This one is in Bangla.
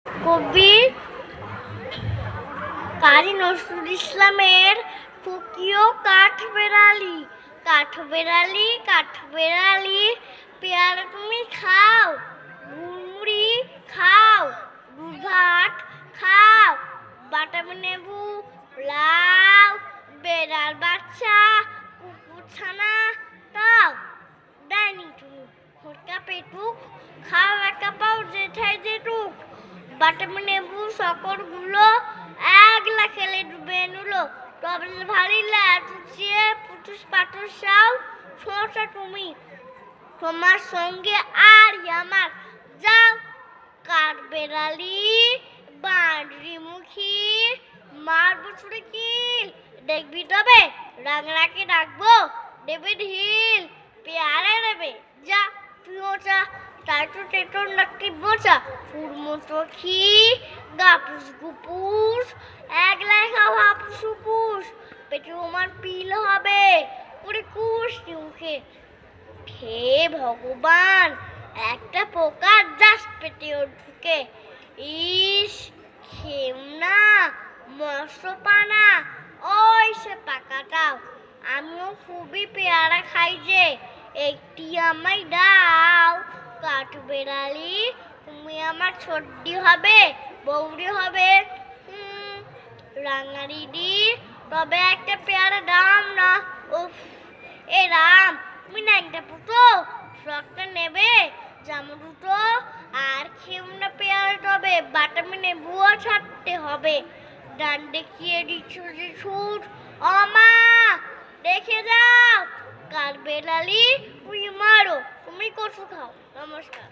কবি কাজী নজরুল ইসলামের ফুকিও কাঠবেড়ালি। কাঠবেড়ালি কাঠবেড়ালি পেয়ারা তুমি খাও, গুড়মুড়ি খাও, দুধ ভাত খাও, বাটামি লেবু লাও, বেড়াল বাচ্চা কুকুর ছানা তাও দেয়নি তুমি ফটকা পেটুক খাও একা পাও জেঠাই জেঠুক। বাটামি লেবু সকরগুলো একলা খেলে ডুবে নুলো, তবে ভারী লাচিয়ে পুটুস পাটুস সাও ছোঁচা তুমি, তোমার সঙ্গে আর আমার যাও। কাঠবেড়ালি বাঁদরি মুখী মারবো ছুড়ে কিল, দেখবি তবে রাঙড়াকে ডাকবো দেবে ঢিল, পেয়ারে দেবে যা তুইও চা, তাই তো টেটর নাকি বোচা উড়মতো খি গাপুস গুপুস একলাই খাও হাপুস হুপুস, পেটে আমার পিল হবে পুরে কুস মুখে খেয়ে ভগবান একটা পোকা জাস্ট পেটেও ঢুকে। ইস খেম না মৎস্যপানা ওই সে পাকাটাও, আমিও খুবই পেয়ারা খাই যে একটি আমায় দাও। কাঠবেড়ালি তুমি আমার ছোট্টি হবে বৌরি হবে রাঙারিডি, তবে একটা পেয়ারা দাম না। উফ এ রাম তুমি না একটা পুতো ফ্রকটা নেবে জামা দুটো আর খেম না পেয়ারা, তবে বাটামি লেবুও ছাড়তে হবে। ডান দেখিয়ে দিচ্ছ যে ছুট অমা দেখে যাও। কাঠবেড়ালি তুমি মারো তুমি কচু খাও। নমস্কার।